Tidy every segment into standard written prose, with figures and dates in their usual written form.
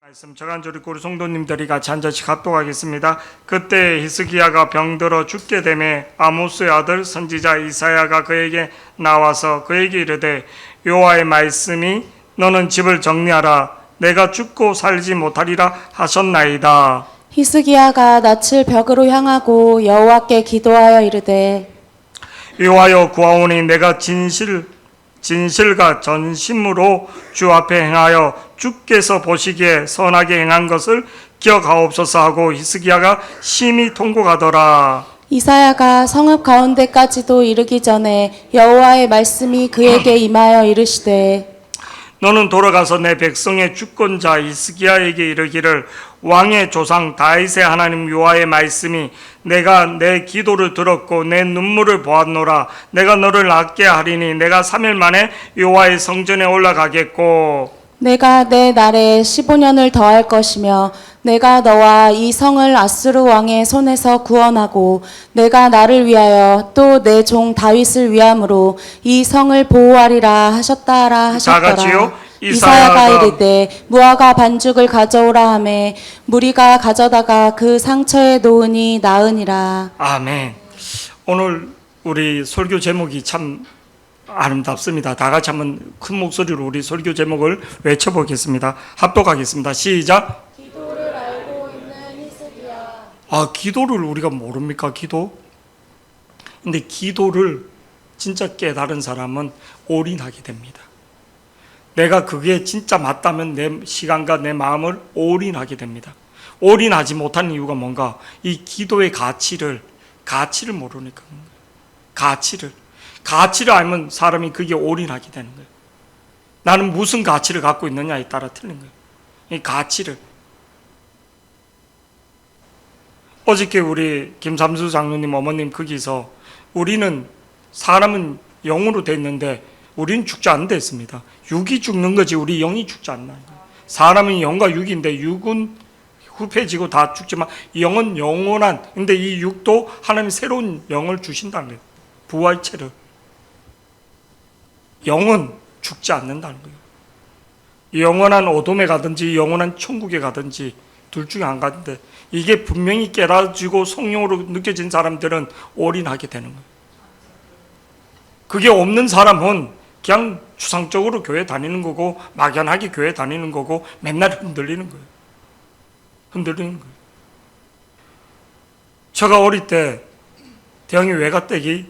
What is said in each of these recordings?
말씀 저간조리 우리 성도님들이 같이 한 잔씩 합독하겠습니다. 그때 히스기야가 병들어 죽게 되매 아모스의 아들 선지자 이사야가 그에게 나와서 그에게 이르되 여호와의 말씀이 너는 집을 정리하라 내가 죽고 살지 못하리라 하셨나이다. 히스기야가 낯을 벽으로 향하고 여호와께 기도하여 이르되 여호와여 구하오니 내가 진실과 전심으로 주 앞에 행하여 주께서 보시기에 선하게 행한 것을 기억하옵소서 하고 히스기야가 심히 통곡하더라. 이사야가 성읍 가운데까지도 이르기 전에 여호와의 말씀이 그에게 임하여 이르시되 너는 돌아가서 내 백성의 주권자 히스기야에게 이르기를 왕의 조상 다윗의 하나님 여호와의 말씀이 내가 내 기도를 들었고 내 눈물을 보았노라. 내가 너를 낫게 하리니 내가 3일 만에 여호와의 성전에 올라가겠고 내가 내 날에 15년을 더할 것이며 내가 너와 이 성을 아수르 왕의 손에서 구원하고 내가 나를 위하여 또 내 종 다윗을 위함으로 이 성을 보호하리라 하셨다라 다 같이요. 하셨더라. 이사야가 이르되 무화과 반죽을 가져오라 하매 무리가 가져다가 그 상처에 놓으니 나으니라. 아멘. 오늘 우리 설교 제목이 참 아름답습니다. 다 같이 한번 큰 목소리로 우리 설교 제목을 외쳐보겠습니다. 합독하겠습니다. 시작. 기도를 알고 있는 히스기야. 기도를 우리가 모릅니까? 기도? 근데 기도를 진짜 깨달은 사람은 올인하게 됩니다. 내가 그게 진짜 맞다면 내 시간과 내 마음을 올인하게 됩니다. 올인하지 못하는 이유가 뭔가? 이 기도의 가치를 모르니까. 가치를 알면 사람이 그게 올인하게 되는 거예요. 나는 무슨 가치를 갖고 있느냐에 따라 틀린 거예요. 이 가치를. 어저께 우리 김삼수 장로님 어머님 거기서 우리는 사람은 영으로 돼 있는데 우리는 죽지 않는다 했습니다. 육이 죽는 거지 우리 영이 죽지 않나요? 사람은 영과 육인데 육은 후패지고 다 죽지만 영은 영원한, 근데 이 육도 하나님이 새로운 영을 주신다는 거예요. 부활체를. 영은 죽지 않는다는 거예요. 영원한 어둠에 가든지 영원한 천국에 가든지 둘 중에 한 가지인데 이게 분명히 깨달아지고 성령으로 느껴진 사람들은 올인하게 되는 거예요. 그게 없는 사람은 그냥 추상적으로 교회 다니는 거고 막연하게 교회 다니는 거고 맨날 흔들리는 거예요. 제가 어릴 때 대형이 외가댁이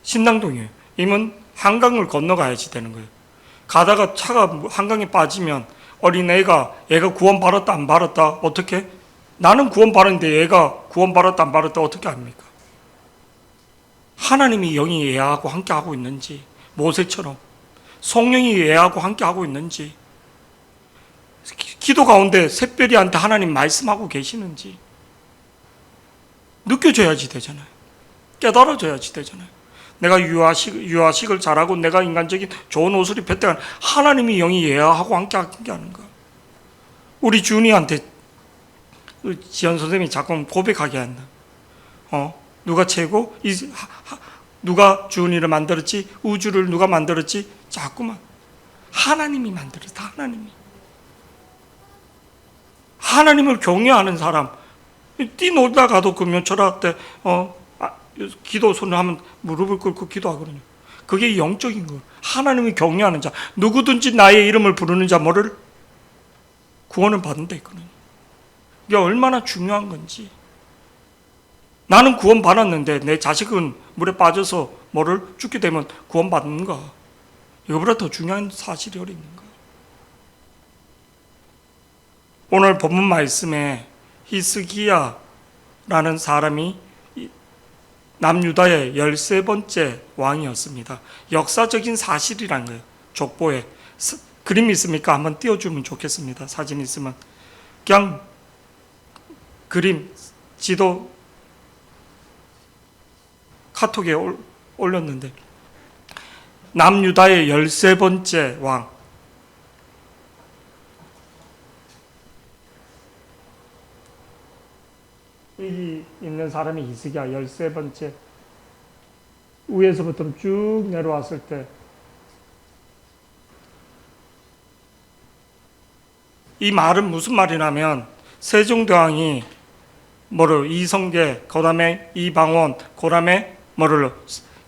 신당동이에요. 이면 한강을 건너가야지 되는 거예요. 가다가 차가 한강에 빠지면 어린애가 얘가 구원받았다 안 받았다 어떻게? 나는 구원받았는데 얘가 구원받았다 안 받았다 어떻게 합니까? 하나님이 영이 얘하고 함께하고 있는지, 모세처럼 성령이 얘하고 함께하고 있는지, 기도 가운데 샛별이한테 하나님 말씀하고 계시는지 느껴져야지 되잖아요. 깨달아져야지 되잖아요. 내가 유아식을 잘하고 내가 인간적인 좋은 옷을 입을 때 하나님이 영이 얘하고 함께하는 거야. 우리 준이한테 지연 선생님이 자꾸 고백하게 한다. 누가 최고? 누가 주은이를 만들었지? 우주를 누가 만들었지? 자꾸만 하나님이 만들었다. 하나님을 경외하는 사람. 뛰놀다가도 그 면철할 때 기도 손을 하면 무릎을 꿇고 기도하거든요. 그게 영적인 거예요. 하나님을 경외하는 자, 누구든지 나의 이름을 부르는 자 뭐를 구원을 받는 데 있거든요. 이게 얼마나 중요한 건지. 나는 구원 받았는데 내 자식은 물에 빠져서 뭐를 죽게 되면 구원 받는가? 이거보다 더 중요한 사실이 어디 있는가? 오늘 본문 말씀에 히스기야라는 사람이 남유다의 13번째 왕이었습니다. 역사적인 사실이란 거예요. 족보에. 그림 있습니까? 한번 띄워주면 좋겠습니다. 사진 있으면. 그냥 그림, 지도 카톡에 올렸는데 남유다의 13번째 왕. 여기 있는 사람이 히스기야 13번째. 위에서부터 쭉 내려왔을 때 이 말은 무슨 말이냐면 세종대왕이 뭐를 이성계, 그다음에 이방원, 그다음에 뭐를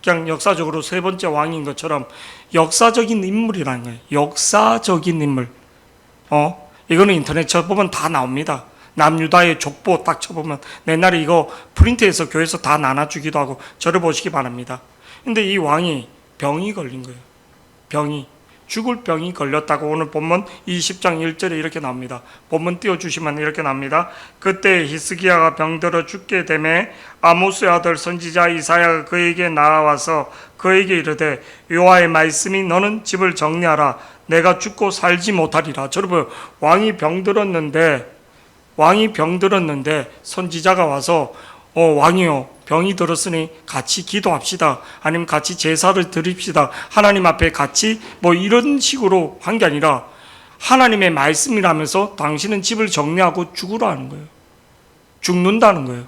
그냥 역사적으로 세 번째 왕인 것처럼 역사적인 인물이라는 거예요. 역사적인 인물. 이거는 인터넷 쳐보면 다 나옵니다. 남유다의 족보 딱 쳐보면 옛날에 이거 프린트해서 교회에서 다 나눠주기도 하고 저를 보시기 바랍니다. 근데 이 왕이 병이 걸린 거예요. 병이. 죽을 병이 걸렸다고 오늘 본문 20장 1절에 이렇게 나옵니다. 본문 띄워주시면 이렇게 나옵니다. 그때 히스기야가 병들어 죽게 되매 아모스의 아들 선지자 이사야가 그에게 나와서 그에게 이르되 여호와의 말씀이 너는 집을 정리하라. 내가 죽고 살지 못하리라. 여러분, 왕이 병들었는데 선지자가 와서 왕이요, 병이 들었으니 같이 기도합시다. 아니면 같이 제사를 드립시다. 하나님 앞에 같이 뭐 이런 식으로 한 게 아니라 하나님의 말씀이라면서 당신은 집을 정리하고 죽으라는 거예요. 죽는다는 거예요.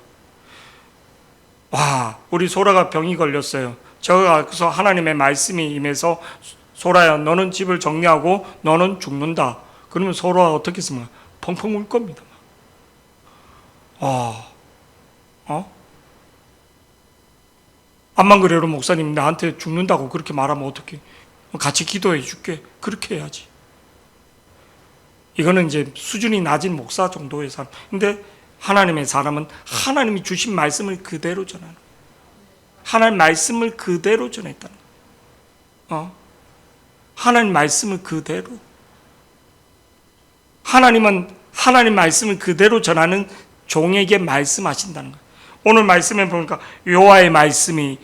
와, 우리 소라가 병이 걸렸어요. 제가 그래서 하나님의 말씀이 임해서 소라야, 너는 집을 정리하고 너는 죽는다. 그러면 소라가 어떻게 했습니까? 펑펑 울 겁니다. 암만 그래도 목사님 나한테 죽는다고 그렇게 말하면 어떡해? 같이 기도해 줄게. 그렇게 해야지. 이거는 이제 수준이 낮은 목사 정도의 사람. 근데 하나님의 사람은 하나님이 주신 말씀을 그대로 전하는 거예요. 하나님 말씀을 그대로 전했다는 거예요. 하나님 말씀을 그대로. 하나님은 하나님 말씀을 그대로 전하는 종에게 말씀하신다는 거예요. 오늘 말씀에 보니까 여호와의 말씀이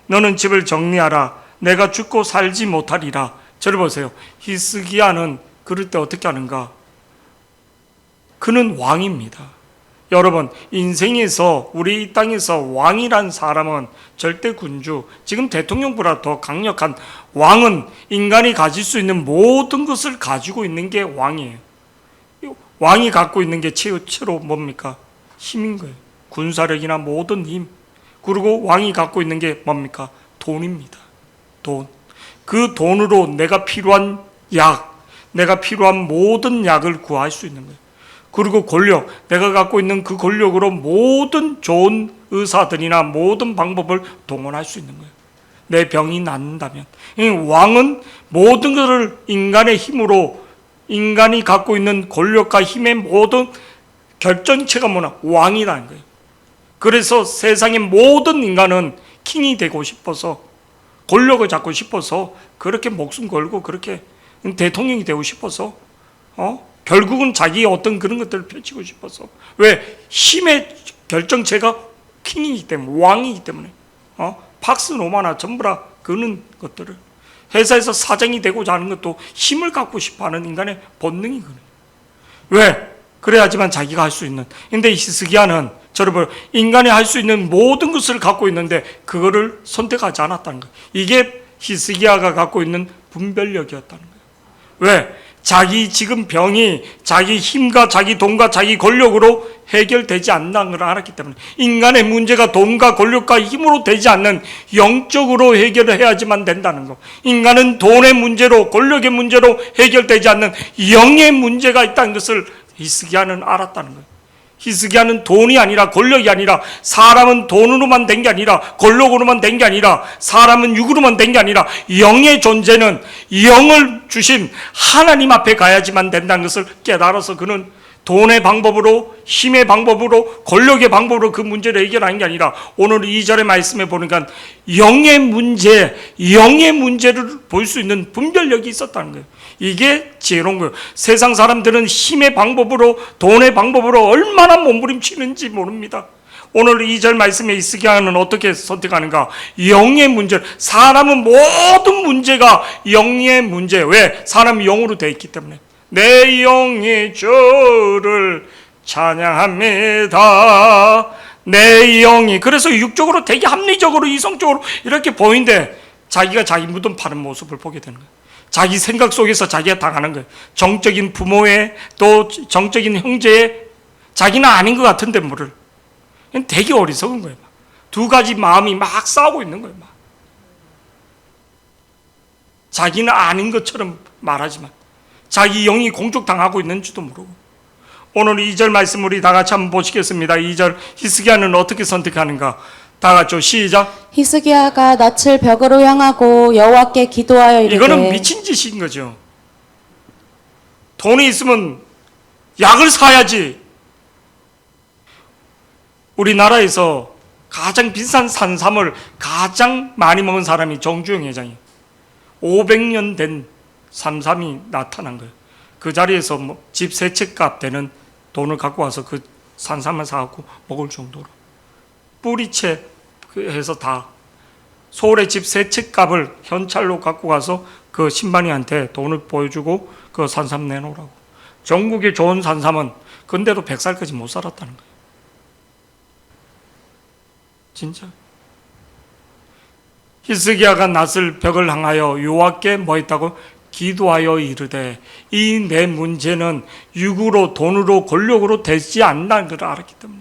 너는 집을 정리하라. 내가 죽고 살지 못하리라. 저를 보세요. 히스기야는 그럴 때 어떻게 하는가? 그는 왕입니다. 여러분, 인생에서 우리 이 땅에서 왕이란 사람은 절대 군주, 지금 대통령보다 더 강력한 왕은 인간이 가질 수 있는 모든 것을 가지고 있는 게 왕이에요. 왕이 갖고 있는 게 최초로 뭡니까? 힘인 거예요. 군사력이나 모든 힘. 그리고 왕이 갖고 있는 게 뭡니까? 돈입니다. 돈. 그 돈으로 내가 필요한 내가 필요한 모든 약을 구할 수 있는 거예요. 그리고 권력, 내가 갖고 있는 그 권력으로 모든 좋은 의사들이나 모든 방법을 동원할 수 있는 거예요. 내 병이 낫는다면. 왕은 모든 것을 인간의 힘으로, 인간이 갖고 있는 권력과 힘의 모든 결정체가 뭐냐? 왕이라는 거예요. 그래서 세상의 모든 인간은 킹이 되고 싶어서, 권력을 잡고 싶어서 그렇게 목숨 걸고 그렇게 대통령이 되고 싶어서 결국은 자기의 어떤 그런 것들을 펼치고 싶어서. 왜? 힘의 결정체가 킹이기 때문에, 왕이기 때문에. 팍스 로마나 전부 다 그런 것들을. 회사에서 사장이 되고자 하는 것도 힘을 갖고 싶어 하는 인간의 본능이거든요. 왜? 그래야지만 자기가 할 수 있는. 근데 히스기야는 여러분, 인간이 할 수 있는 모든 것을 갖고 있는데 그거를 선택하지 않았다는 거예요. 이게 히스기야가 갖고 있는 분별력이었다는 거예요. 왜? 자기 지금 병이 자기 힘과 자기 돈과 자기 권력으로 해결되지 않는다는 걸 알았기 때문에, 인간의 문제가 돈과 권력과 힘으로 되지 않는 영적으로 해결을 해야지만 된다는 거. 인간은 돈의 문제로, 권력의 문제로 해결되지 않는 영의 문제가 있다는 것을 히스기야는 알았다는 거예요. 히스기야는 돈이 아니라, 권력이 아니라, 사람은 돈으로만 된 게 아니라, 권력으로만 된 게 아니라, 사람은 육으로만 된 게 아니라, 영의 존재는 영을 주신 하나님 앞에 가야지만 된다는 것을 깨달아서 그는 돈의 방법으로, 힘의 방법으로, 권력의 방법으로 그 문제를 해결하는 게 아니라, 오늘 2절의 말씀에 보니까 영의 문제를 볼 수 있는 분별력이 있었다는 거예요. 이게 지혜로운 거예요. 세상 사람들은 힘의 방법으로, 돈의 방법으로 얼마나 몸부림치는지 모릅니다. 오늘 2절 말씀에 히스기야는 어떻게 선택하는가? 영의 문제. 사람은 모든 문제가 영의 문제. 왜? 사람이 영으로 되어 있기 때문에. 내 영이 주를 찬양합니다. 내 영이. 그래서 육적으로 되게 합리적으로, 이성적으로 이렇게 보이는데 자기가 자기 무덤 파는 모습을 보게 되는 거예요. 자기 생각 속에서 자기가 당하는 거예요. 정적인 부모의, 또 정적인 형제의, 자기는 아닌 것 같은데 뭐를. 되게 어리석은 거예요. 두 가지 마음이 막 싸우고 있는 거예요. 자기는 아닌 것처럼 말하지만 자기 영이 공격당하고 있는지도 모르고. 오늘 2절 말씀 우리 다 같이 한번 보시겠습니다. 2절 히스기야는 어떻게 선택하는가? 다 같이 시작. 히스기야가 낯을 벽으로 향하고 여호와께 기도하여 이르되. 이거는 미친 짓인 거죠. 돈이 있으면 약을 사야지. 우리나라에서 가장 비싼 산삼을 가장 많이 먹은 사람이 정주영 회장이에요. 500년 된 산삼이 나타난 거예요. 그 자리에서 뭐 집 세 채 값 되는 돈을 갖고 와서 그 산삼을 사갖고 먹을 정도로 뿌리채 해서 다 서울의 집 세 채 값을 현찰로 갖고 가서 그 신반이한테 돈을 보여주고 그 산삼 내놓으라고. 전국에 좋은 산삼은 근데도 100살까지 못 살았다는 거예요. 진짜. 히스기야가 낯을 벽을 향하여 여호와께 뭐 했다고? 기도하여 이르되 이 내 문제는 육으로 돈으로 권력으로 되지 않는다는 걸 알았기 때문에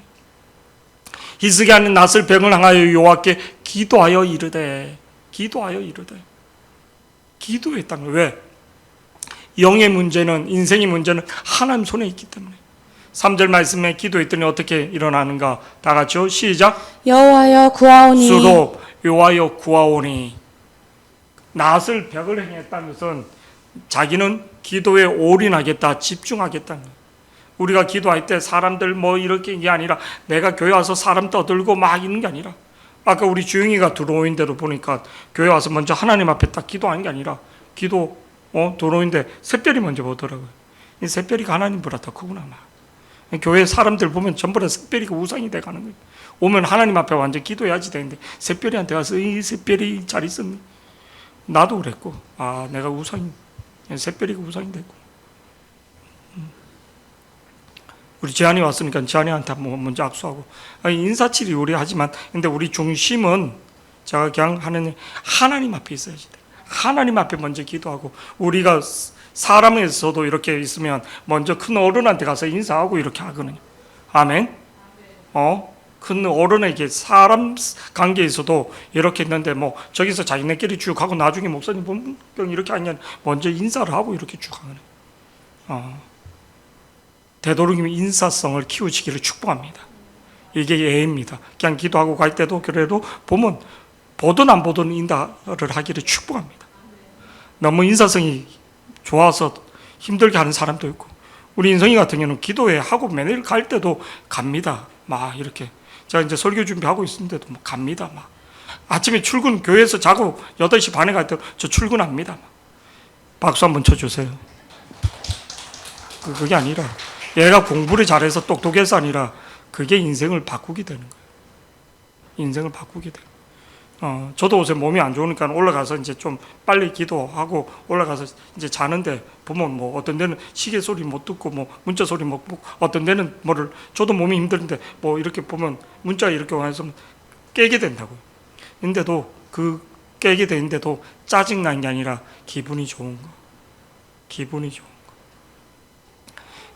히스기야는 낯을 벽을 향하여 여호와께 기도하여 이르되 기도했다는 거예요. 왜? 영의 문제는, 인생의 문제는 하나님 손에 있기 때문에. 3절 말씀에 기도했더니 어떻게 일어나는가? 다 같이요. 시작. 여호와여 구하오니. 수로 여호와여 구하오니. 낯을 벽을 행했다는 것은 자기는 기도에 올인하겠다, 집중하겠다는 거예요. 우리가 기도할 때 사람들 뭐 이렇게 이게 아니라 내가 교회 와서 사람 떠들고 막 있는 게 아니라, 아까 우리 주영이가 들어오는 데도 보니까 교회 와서 먼저 하나님 앞에 딱 기도하는 게 아니라 들어오는데 샛별이 먼저 보더라고요. 이 샛별이가 하나님보다 더 크구나. 막. 교회 사람들 보면 전부 다 샛별이가 우상이 돼가는 거예요. 오면 하나님 앞에 완전 기도해야지 되는데 샛별이한테 가서 이 샛별이 잘 있었니? 나도 그랬고, 아 내가 우상이, 샛별이가 우상이 됐고. 우리 지한이 왔으니까 지한이한테 먼저 악수하고, 인사치리 우리 하지만 근데 우리 중심은 제가 그냥 하나님 앞에 있어야지 돼. 하나님 앞에 먼저 기도하고, 우리가 사람에서도 이렇게 있으면 먼저 큰 어른한테 가서 인사하고 이렇게 하거든요. 아멘. 큰 어른에게 사람 관계에서도 이렇게 했는데 뭐 저기서 자기네끼리 쭉 하고 나중에 목사님 보면 이렇게 하면 먼저 인사를 하고 이렇게 쭉 하거든요. 되도록이면 인사성을 키우시기를 축복합니다. 이게 예입니다. 그냥 기도하고 갈 때도 그래도 보면 보든 안 보든 인사를 하기를 축복합니다. 너무 인사성이 좋아서 힘들게 하는 사람도 있고, 우리 인성이 같은 경우는 기도회 하고 매일 갈 때도 갑니다. 막 이렇게 제가 이제 설교 준비하고 있는데도 막 갑니다. 막 아침에 출근 교회에서 자고 8시 반에 갈 때 저 출근합니다. 막. 박수 한번 쳐주세요. 그게 아니라 얘가 공부를 잘해서 똑똑해서 아니라 그게 인생을 바꾸게 되는 거예요. 인생을 바꾸게 돼요. 저도 요새 몸이 안 좋으니까 올라가서 이제 좀 빨리 기도하고 올라가서 이제 자는데 보면 뭐 어떤 데는 시계 소리 못 듣고 뭐 문자 소리 못 듣고 어떤 데는 뭐를, 저도 몸이 힘든데 뭐 이렇게 보면 문자 이렇게 와서 깨게 된다고요. 근데도 그 깨게 되는데도 짜증난 게 아니라 기분이 좋은 거. 기분이 좋은 거.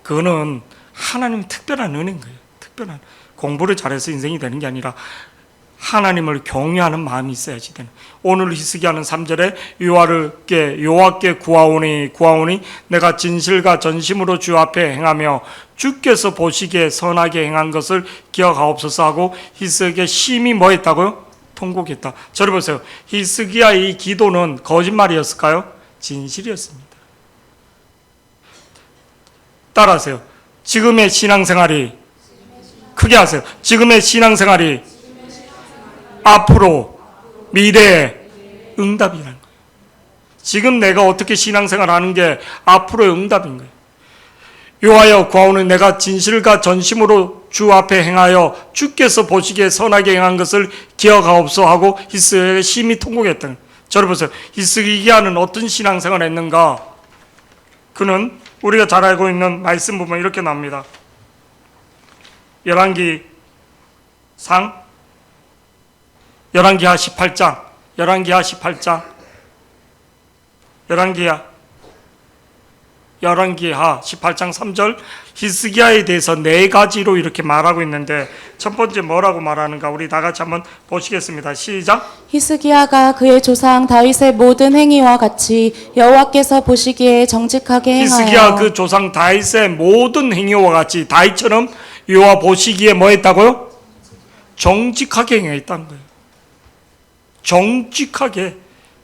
그거는 하나님 특별한 은혜인 거예요. 특별한. 공부를 잘해서 인생이 되는 게 아니라 하나님을 경외하는 마음이 있어야지 되는. 오늘 히스기야는 3절에 여호와께 구하오니 내가 진실과 전심으로 주 앞에 행하며 주께서 보시기에 선하게 행한 것을 기억하옵소서 하고 히스기야 심히 뭐 했다고요? 통곡했다. 저를 보세요. 히스기야의 이 기도는 거짓말이었을까요? 진실이었습니다. 따라하세요. 지금의 신앙생활이, 크게 하세요. 지금의 신앙생활이 앞으로 미래의 응답이라는 거예요. 지금 내가 어떻게 신앙생활 하는 게 앞으로의 응답인 거예요. 여호와여 구하오니 내가 진실과 전심으로 주 앞에 행하여 주께서 보시기에 선하게 행한 것을 기억하옵소서 하고 히스기야가 심히 통곡했다. 저를 보세요. 히스기야는 어떤 신앙생활을 했는가? 그는 우리가 잘 알고 있는 말씀 보면 이렇게 나옵니다. 열왕기하 18장, 열왕기하 열왕기하 18장 3절 히스기야에 대해서 네 가지로 이렇게 말하고 있는데 첫 번째 뭐라고 말하는가 우리 다 같이 한번 보시겠습니다. 시작. 히스기야가 그의 조상 다윗의 모든 행위와 같이 여호와께서 보시기에 정직하게 행하여 히스기야 그 조상 다윗의 모든 행위와 같이 다윗처럼 여호와 보시기에 뭐 했다고요? 정직하게 행했다는 거예요. 정직하게.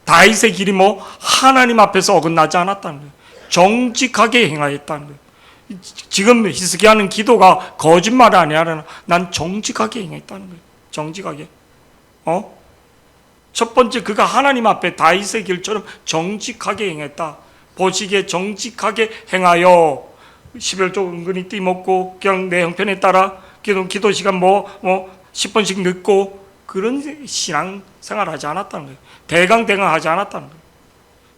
다윗의 길이 뭐 하나님 앞에서 어긋나지 않았다는 거예요. 정직하게 행하였다는 거예요. 지금 히스기야는 기도가 거짓말이 아니라 난 정직하게 행했다는 거예요. 정직하게. 첫 번째 그가 하나님 앞에 다윗의 길처럼 정직하게 행했다. 보시기에 정직하게 행하여 11조 은근히 띠먹고 그냥 내 형편에 따라 기도 시간 10분씩 늦고 그런 신앙 생활하지 않았다는 거예요. 대강대강하지 않았다는 거예요.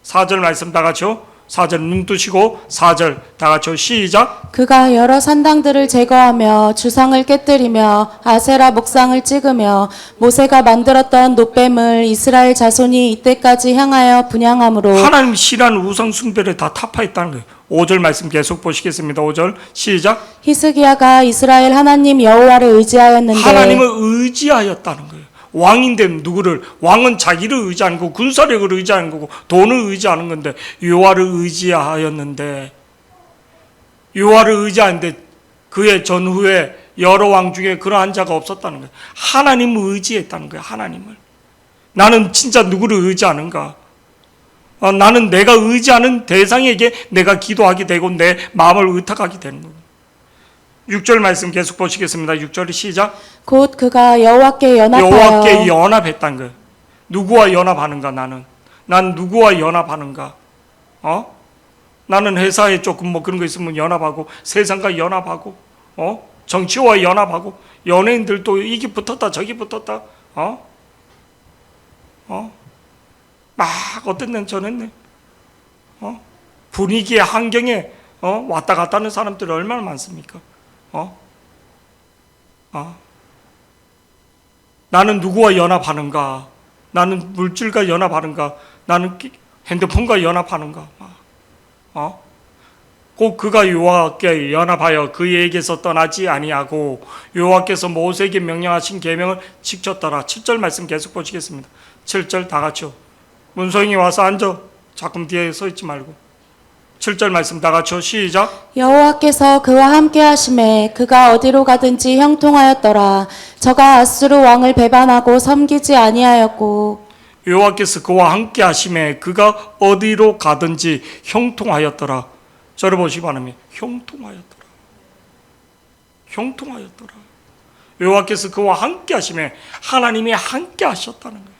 4절 말씀 다 같이요. 4절 눈 뜨시고 4절 다 같이요. 시작. 그가 여러 산당들을 제거하며 주상을 깨뜨리며 아세라 목상을 찍으며 모세가 만들었던 놋뱀을 이스라엘 자손이 이때까지 향하여 분향함으로 하나님 싫어하는 우상 숭배를 다 타파했다는 거예요. 5절 말씀 계속 보시겠습니다. 5절 시작. 히스기야가 이스라엘 하나님 여호와를 의지하였는데 하나님을 의지하였다는 거예요. 왕인데 누구를? 왕은 자기를 의지하는 거고 군사력을 의지하는 거고 돈을 의지하는 건데 여호와를 의지하였는데 여호와를 의지하는데 그의 전후에 여러 왕 중에 그러한 자가 없었다는 거예요. 하나님을 의지했다는 거예요. 하나님을. 나는 진짜 누구를 의지하는가? 나는 내가 의지하는 대상에게 내가 기도하게 되고 내 마음을 의탁하게 되는 거예요. 6절 말씀 계속 보시겠습니다. 6절이 시작. 곧 그가 여호와께 연합하여 여호와께 연합했다는 거예요. 누구와 연합하는가 나는? 난 누구와 연합하는가? 나는 회사에 조금 그런 거 있으면 연합하고 세상과 연합하고 정치와 연합하고 연예인들도 이게 붙었다 저기 붙었다 막 어떤 데는 저랬네 분위기의 환경에 왔다 갔다 하는 사람들이 얼마나 많습니까? 나는 누구와 연합하는가? 나는 물질과 연합하는가? 나는 핸드폰과 연합하는가? 꼭 그가 여호와께 연합하여 그에게서 떠나지 아니하고 여호와께서 모세에게 명령하신 계명을 지켰더라. 7절 말씀 계속 보시겠습니다. 7절 다 같이요. 문소영이 와서 앉아. 자꾸 뒤에 서 있지 말고. 7절 말씀 다 같이요. 시작. 여호와께서 그와 함께 하심에 그가 어디로 가든지 형통하였더라. 저가 아수르 왕을 배반하고 섬기지 아니하였고 여호와께서 그와 함께 하심에 그가 어디로 가든지 형통하였더라. 저를 보시기 바랍니다. 형통하였더라. 형통하였더라. 여호와께서 그와 함께 하심에 하나님이 함께 하셨다는 거예요.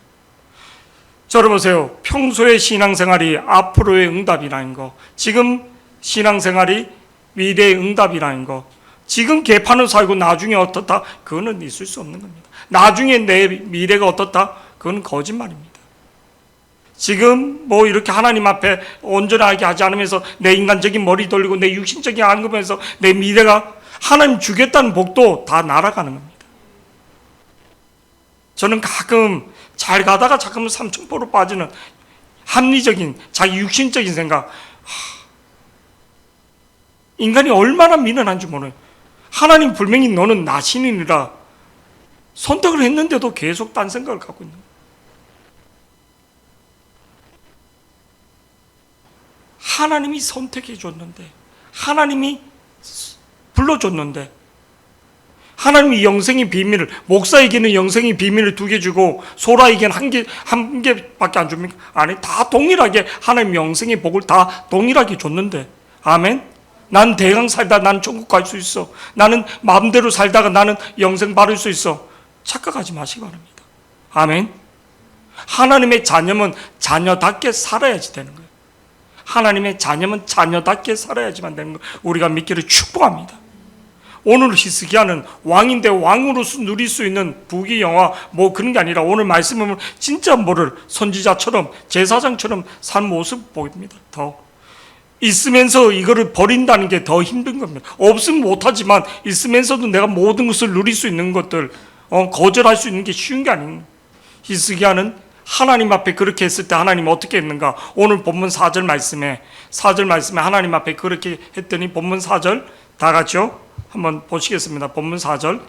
저를 보세요. 평소의 신앙생활이 앞으로의 응답이라는 거, 지금 신앙생활이 미래의 응답이라는 거, 지금 개판을 살고 나중에 어떻다? 그거는 있을 수 없는 겁니다. 나중에 내 미래가 어떻다? 그건 거짓말입니다. 지금 이렇게 하나님 앞에 온전하게 하지 않으면서 내 인간적인 머리 돌리고 내 육신적인 안금에서 내 미래가 하나님 주겠다는 복도 다 날아가는 겁니다. 저는 가끔 잘 가다가 잠깐만 삼천포로 빠지는 합리적인 자기 육신적인 생각, 인간이 얼마나 미련한지 모르요. 하나님 분명히 너는 나 신인이라 선택을 했는데도 계속 딴 생각을 갖고 있는 거예요. 하나님이 선택해 줬는데, 하나님이 불러줬는데, 하나님이 영생의 비밀을, 목사에게는 영생의 비밀을 2개 주고 소라에게는 한 개밖에 안 줍니까? 아니, 다 동일하게 하나님 영생의 복을 다 동일하게 줬는데, 아멘? 난 대강 살다 난 천국 갈 수 있어. 나는 마음대로 살다가 나는 영생 받을 수 있어. 착각하지 마시기 바랍니다. 아멘? 하나님의 자녀면 자녀답게 살아야지 되는 거예요. 하나님의 자녀면 자녀답게 살아야지만 되는 거 우리가 믿기를 축복합니다. 오늘 히스기야는 왕인데 왕으로서 누릴 수 있는 부귀 영화 그런 게 아니라 오늘 말씀을 진짜 선지자처럼 제사장처럼 산 모습 보입니다. 더 있으면서 이거를 버린다는 게 더 힘든 겁니다. 없으면 못하지만 있으면서도 내가 모든 것을 누릴 수 있는 것들 거절할 수 있는 게 쉬운 게 아닙니다. 히스기야는 하나님 앞에 그렇게 했을 때 하나님 어떻게 했는가? 오늘 본문 4절 말씀에 하나님 앞에 그렇게 했더니 본문 4절 다 같이요 한번 보시겠습니다. 본문 4절.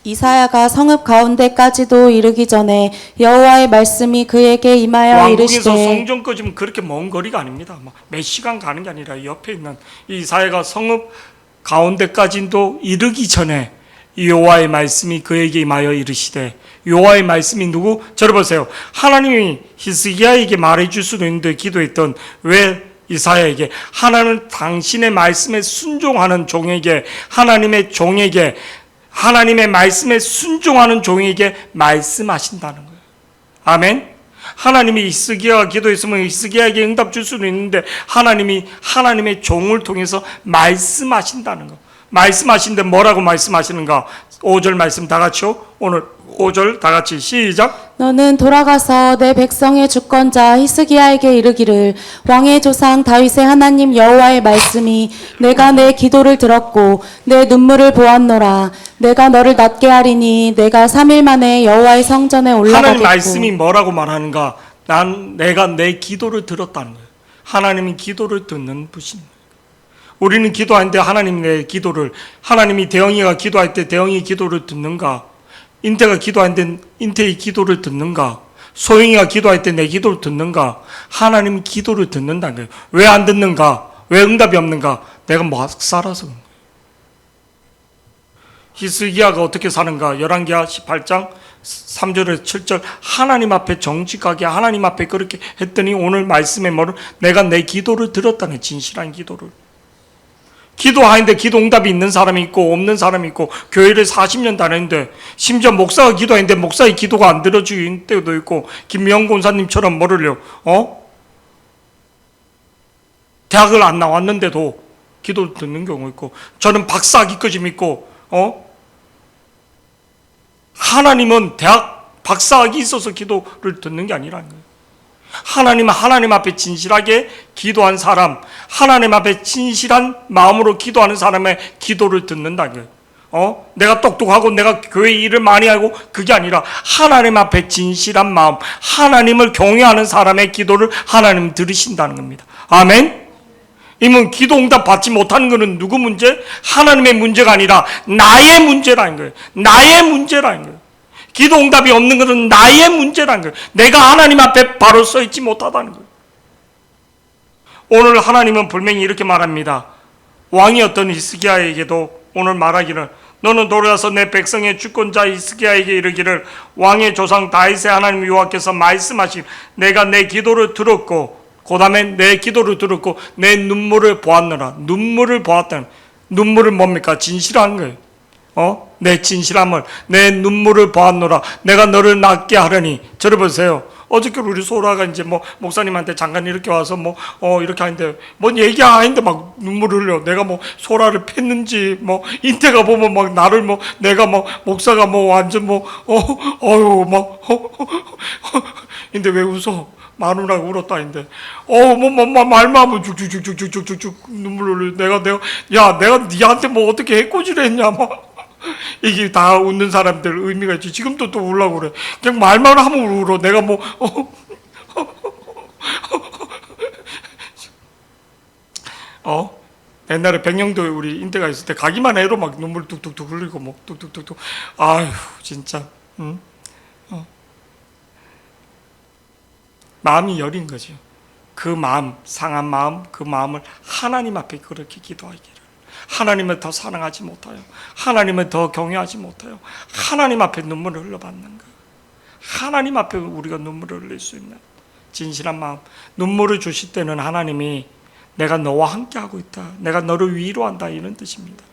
이사야가 성읍 가운데까지도 이르기 전에 여호와의 말씀이 그에게 임하여 왕궁에서 이르시되 성전까지는 그렇게 먼 거리가 아닙니다. 몇 시간 가는 게 아니라 옆에 있는 이사야가 성읍 가운데까지도 이르기 전에 여호와의 말씀이 그에게 임하여 이르시되, 여호와의 말씀이 누구? 저를 보세요. 하나님이 히스기야에게 말해줄 수도 있는데 기도했던 왜 이사야에게 하나님은 당신의 말씀에 순종하는 종에게, 하나님의 종에게, 하나님의 말씀에 순종하는 종에게 말씀하신다는 거예요. 아멘. 하나님이 히스기야가 기도했으면 히스기야에게 응답 줄 수는 있는데 하나님이 하나님의 종을 통해서 말씀하신다는 거. 말씀하신데 뭐라고 말씀하시는가? 5절 말씀 다 같이요. 오늘 5절 다 같이 시작. 너는 돌아가서 내 백성의 주권자 히스기야에게 이르기를 왕의 조상 다윗의 하나님 여호와의 말씀이 내가 내 기도를 들었고 내 눈물을 보았노라. 내가 너를 낫게 하리니 내가 3일 만에 여호와의 성전에 하나님 올라가겠고. 말씀이 뭐라고 말하는가? 내가 내 기도를 들었다는 거예요. 하나님이 기도를 듣는 분이십니다. 우리는 기도하는데 하나님이 내 기도를, 하나님이 대영이가 기도할 때 대영이 기도를 듣는가? 인태가 기도하는데 인태의 기도를 듣는가? 소영이가 기도할 때 내 기도를 듣는가? 하나님 기도를 듣는다는 거예요. 왜 안 듣는가? 왜 응답이 없는가? 내가 막 살아서 그런 거예요. 히스기야가 어떻게 사는가? 열왕기하 18장 3절에서 7절 하나님 앞에 정직하게 하나님 앞에 그렇게 했더니 오늘 말씀에 뭐를 내가 내 기도를 들었다는 진실한 기도를. 기도하는데 기도 응답이 있는 사람이 있고 없는 사람이 있고 교회를 40년 다녔는데 심지어 목사가 기도하는데 목사의 기도가 안 들어지는 때도 있고 김명 권사님처럼 뭐를요? 대학을 안 나왔는데도 기도를 듣는 경우 있고 저는 박사학위까지 믿고 하나님은 대학 박사학위 있어서 기도를 듣는 게 아니라는 거예요. 하나님 앞에 진실하게 기도한 사람, 하나님 앞에 진실한 마음으로 기도하는 사람의 기도를 듣는다는 거예요. 내가 똑똑하고 내가 교회 일을 많이 하고 그게 아니라 하나님 앞에 진실한 마음, 하나님을 경외하는 사람의 기도를 하나님 들으신다는 겁니다. 아멘. 이면 기도 응답 받지 못하는 것은 누구 문제? 하나님의 문제가 아니라 나의 문제라는 거예요. 나의 문제라는 거예요. 기도 응답이 없는 것은 나의 문제라는 거예요. 내가 하나님 앞에 바로 서 있지 못하다는 거예요. 오늘 하나님은 분명히 이렇게 말합니다. 왕이었던 히스기야에게도 오늘 말하기를 너는 돌아가서 내 백성의 주권자 히스기야에게 이르기를 왕의 조상 다윗의 하나님 여호와께서 말씀하신 내가 내 기도를 들었고 그 다음에 내 기도를 들었고 내 눈물을 보았노라. 눈물을 보았다는 눈물은 뭡니까? 진실한 거예요. 내 진실함을 내 눈물을 보았노라. 내가 너를 낫게 하려니. 저를 보세요. 어저께 우리 소라가 이제 목사님한테 잠깐 이렇게 와서 이렇게 하는데 얘기 안 하는데 막 눈물을 흘려. 내가 소라를 팼는지 인태가 보면 막 나를 내가 목사가 완전 근데 왜 웃어? 마누라가 울었다는데 말만 하면 쭉쭉쭉쭉쭉쭉 눈물 흘려. 내가 니한테 어떻게 해코지를 했냐 이게 다 웃는 사람들 의미가 있지. 지금도 또 울라고 그래. 그냥 말만 하면 울어. 내가 옛날에 백령도에 우리 인대가 있을 때 가기만 해도 막 눈물 뚝뚝뚝 흘리고 뚝뚝뚝뚝. 아휴 진짜. 마음이 여린 거죠. 그 마음, 상한 마음, 그 마음을 하나님 앞에 그렇게 기도하기를. 하나님을 더 사랑하지 못하여, 하나님을 더 경외하지 못하여, 하나님 앞에 눈물을 흘려받는 것. 하나님 앞에 우리가 눈물을 흘릴 수 있는 진실한 마음. 눈물을 주실 때는 하나님이 내가 너와 함께하고 있다. 내가 너를 위로한다. 이런 뜻입니다.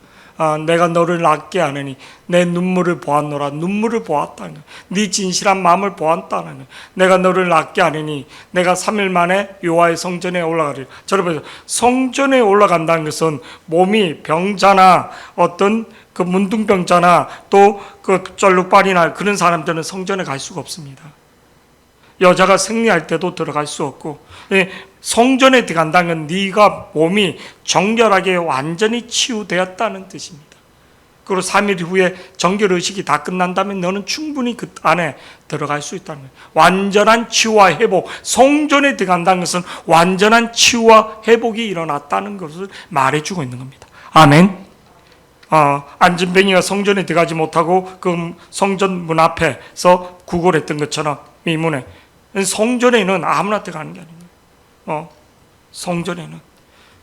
내가 너를 낫게 하느니 내 눈물을 보았노라. 눈물을 보았다는 거예요. 네 진실한 마음을 보았다는 거예요. 내가 너를 낫게 하느니 내가 3일 만에 여호와의 성전에 올라가리라. 여러분, 성전에 올라간다는 것은 몸이 병자나 어떤 그 문둥병자나 또 그 쩔룩발이나 그런 사람들은 성전에 갈 수가 없습니다. 여자가 생리할 때도 들어갈 수 없고, 성전에 들어간다는 건 네가 몸이 정결하게 완전히 치유되었다는 뜻입니다. 그리고 3일 후에 정결의식이 다 끝난다면 너는 충분히 그 안에 들어갈 수 있다는 거예요. 완전한 치유와 회복, 성전에 들어간다는 것은 완전한 치유와 회복이 일어났다는 것을 말해주고 있는 겁니다. 아멘. 안진뱅이가 성전에 들어가지 못하고 그 성전 문 앞에서 구걸했던 것처럼 이 문에, 성전에는 아무나 들어가는 게 아니에요.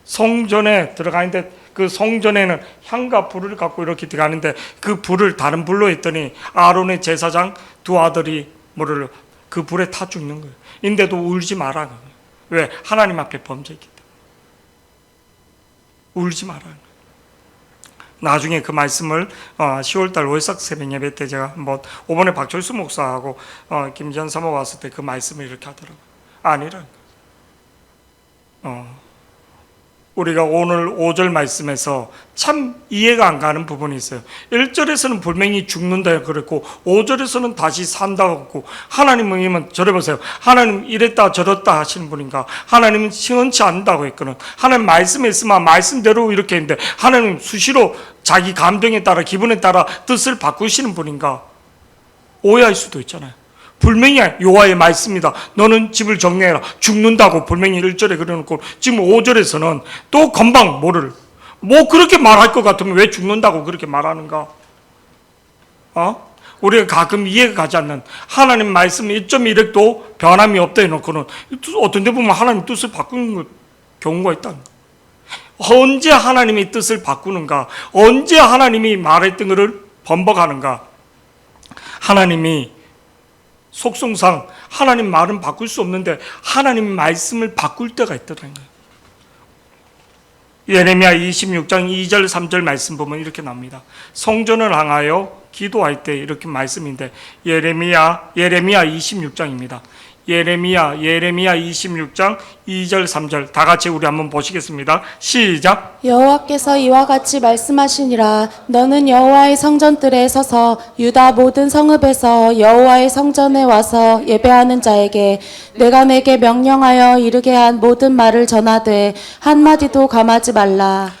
성전에 들어가는데 그 성전에는 향과 불을 갖고 이렇게 들어가는데 그 불을 다른 불로 했더니 아론의 제사장 두 아들이 그 불에 타 죽는 거예요. 인데도 울지 마라. 왜? 하나님 앞에 범죄했기 때문에. 울지 마라. 나중에 그 말씀을 10월달 월삭 새벽 예배 때 제가 한번 오번에 박철수 목사하고 김지현 사모 왔을 때 그 말씀을 이렇게 하더라고요. 아니라 우리가 오늘 5절 말씀에서 참 이해가 안 가는 부분이 있어요. 1절에서는 분명히 죽는다 그랬고 5절에서는 다시 산다고 했고, 하나님은 저래 보세요. 하나님 이랬다 저랬다 하시는 분인가? 하나님은 시원치 않는다고 했거든. 하나님 말씀에 있으면 말씀대로 이렇게 했는데 하나님 수시로 자기 감정에 따라 기분에 따라 뜻을 바꾸시는 분인가? 오해할 수도 있잖아요. 분명히 여호와의 말씀이다. 너는 집을 정리해라. 죽는다고 분명히 1절에 그려놓고 지금 5절에서는 또 금방 뭐 그렇게 말할 것 같으면 왜 죽는다고 그렇게 말하는가? 우리가 가끔 이해가 가지 않는 하나님 말씀 1.1핵도 변함이 없다 해놓고는 어떤 데 보면 하나님 뜻을 바꾸는 경우가 있다. 언제 하나님이 뜻을 바꾸는가? 언제 하나님이 말했던 것을 번복하는가? 하나님이 속성상 하나님 말은 바꿀 수 없는데 하나님 말씀을 바꿀 때가 있더라는 거예요. 예레미야 26장 2절 3절 말씀 보면 이렇게 나옵니다. 성전을 향하여 기도할 때 이렇게 말씀인데 예레미야 26장입니다. 예레미야 26장 2절 3절 다 같이 우리 한번 보시겠습니다. 시작. 여호와께서 이와 같이 말씀하시니라. 너는 여호와의 성전들에 서서 유다 모든 성읍에서 여호와의 성전에 와서 예배하는 자에게 내가 내게 명령하여 이르게 한 모든 말을 전하되 한마디도 감하지 말라.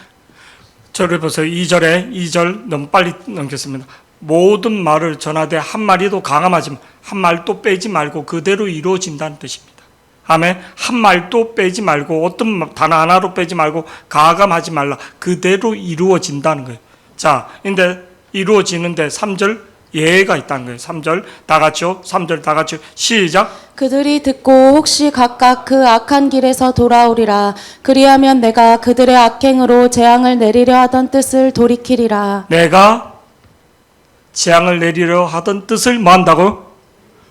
저를 보세요. 2절 너무 빨리 넘겼습니다. 모든 말을 전하되 한 마디도 가감하지 마. 한 말도 빼지 말고 그대로 이루어진다는 뜻입니다. 아멘. 한 말도 빼지 말고 어떤 단어 하나로 빼지 말고 가감하지 말라. 그대로 이루어진다는 거예요. 자, 근데 이루어지는데 3절 예가 있다는 거예요. 3절 다 같이요. 3절 다 같이 시작. 그들이 듣고 혹시 각각 그 악한 길에서 돌아오리라. 그리하면 내가 그들의 악행으로 재앙을 내리려 하던 뜻을 돌이키리라. 내가 재앙을 내리려 하던 뜻을 뭐 한다고?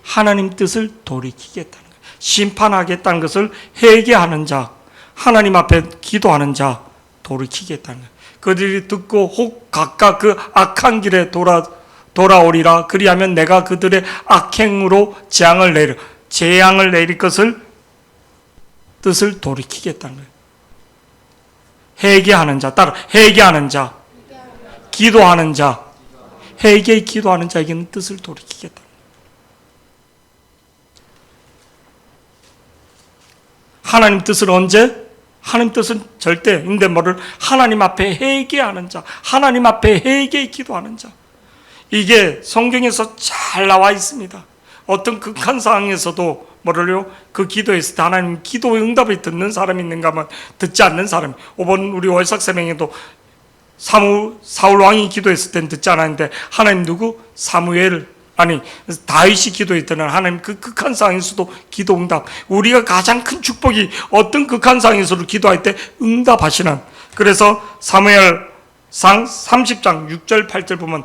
하나님 뜻을 돌이키겠다는 거예요. 심판하겠다는 것을 회개하는 자, 하나님 앞에 기도하는 자 돌이키겠다는 거예요. 그들이 듣고 혹 각각 그 악한 길에 돌아오리라. 그리하면 내가 그들의 악행으로 재앙을 내릴 것을 뜻을 돌이키겠다는 거예요. 회개하는 자, 따라 회개하는 자, 기도하는 자, 회개의 기도하는 자에게는 뜻을 돌이키겠다. 하나님 뜻을 언제? 하나님 뜻은 절대 근데 뭐를 하나님 앞에 회개하는 자, 하나님 앞에 회개의 기도하는 자. 이게 성경에서 잘 나와 있습니다. 어떤 극한 상황에서도 뭐를요? 그 기도했을 때 하나님 기도의 응답을 듣는 사람이 있는가 하면 듣지 않는 사람. 이번 우리 월삭세명에도 사울 왕이 기도했을 땐 듣지 않았는데 하나님 누구? 다윗이 기도할 때는 하나님 그 극한 상황에서도 기도 응답. 우리가 가장 큰 축복이 어떤 극한 상황에서도 기도할 때 응답하시는. 그래서 사무엘상 30장 6절 8절 보면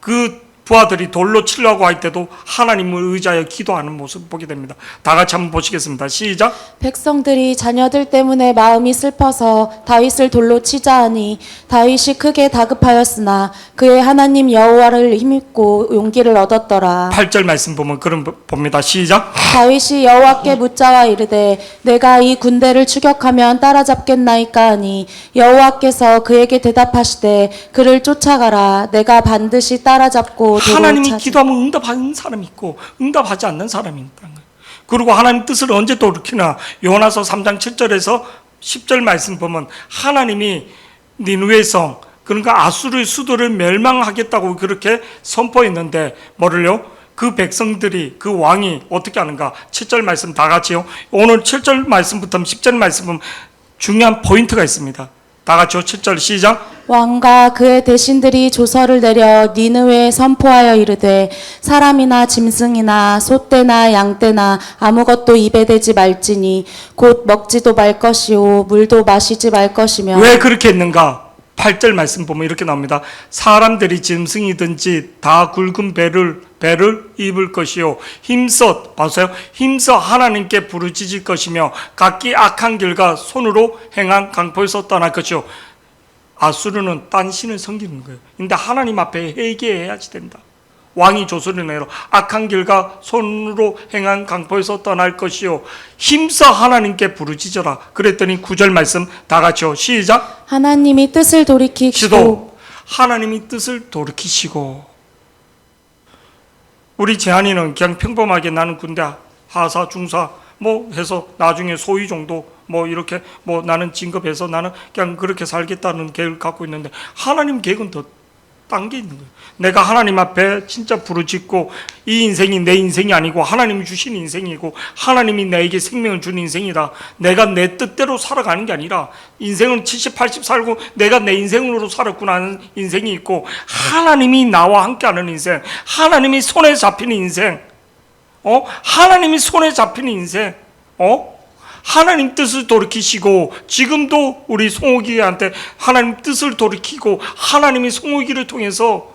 그 부하들이 돌로 치려고 할 때도 하나님을 의지하여 기도하는 모습을 보게 됩니다. 다 같이 한번 보시겠습니다. 시작. 백성들이 자녀들 때문에 마음이 슬퍼서 다윗을 돌로 치자 하니 다윗이 크게 다급하였으나 그의 하나님 여호와를 힘입고 용기를 얻었더라. 8절 말씀 보면 그런 봅니다. 시작. 다윗이 여호와께 묻자와 이르되 내가 이 군대를 추격하면 따라잡겠나이까 하니 여호와께서 그에게 대답하시되 그를 쫓아가라. 내가 반드시 따라잡고 하나님이 기도하면 응답하는 사람이 있고 응답하지 않는 사람이 있다는 거예요. 그리고 하나님 뜻을 언제 돌이키나? 요나서 3장 7절에서 10절 말씀 보면 하나님이 니느웨 성 그러니까 아수르의 수도를 멸망하겠다고 그렇게 선포했는데 뭐를요? 그 백성들이, 그 왕이 어떻게 하는가? 7절 말씀 다 같이요. 오늘 7절 말씀부터 10절 말씀은 중요한 포인트가 있습니다. 다 같이요. 7절 시작. 왕과 그의 대신들이 조서를 내려 니느웨에 선포하여 이르되 사람이나 짐승이나 소떼나 양떼나 아무것도 입에 대지 말지니 곧 먹지도 말 것이요 물도 마시지 말 것이며. 왜 그렇게 했는가? 8절 말씀 보면 이렇게 나옵니다. 사람들이 짐승이든지 다 굵은 배를 입을 것이요 힘써, 봐세요, 힘써 하나님께 부르짖을 것이며 각기 악한 길과 손으로 행한 강포에서 떠날 것이요. 아수르는 딴 신을 섬기는 거예요. 근데 하나님 앞에 회개해야지 된다. 왕이 조서를 내려 악한 길과 손으로 행한 강포에서 떠날 것이요 힘써 하나님께 부르짖어라. 그랬더니 9절 말씀 다 같이요. 시작. 하나님이 뜻을 돌이키시고. 시도. 하나님이 뜻을 돌이키시고. 우리 재한이는 그냥 평범하게 나는 군대 하사 중사 뭐 해서 나중에 소위 정도 뭐 이렇게 뭐 나는 진급해서 나는 그냥 그렇게 살겠다는 계획을 갖고 있는데 하나님 계획은 더 딴 게 있는 거예요. 내가 하나님 앞에 진짜 부르짖고 이 인생이 내 인생이 아니고 하나님이 주신 인생이고 하나님이 나에게 생명을 준 인생이다. 내가 내 뜻대로 살아가는 게 아니라 인생은 70, 80 살고 내가 내 인생으로 살았구나 하는 인생이 있고 하나님이 나와 함께하는 인생, 하나님이 손에 잡히는 인생, 하나님이 손에 잡히는 인생, 하나님 뜻을 돌이키시고 지금도 우리 송옥이한테 하나님 뜻을 돌이키고 하나님이 송옥이를 통해서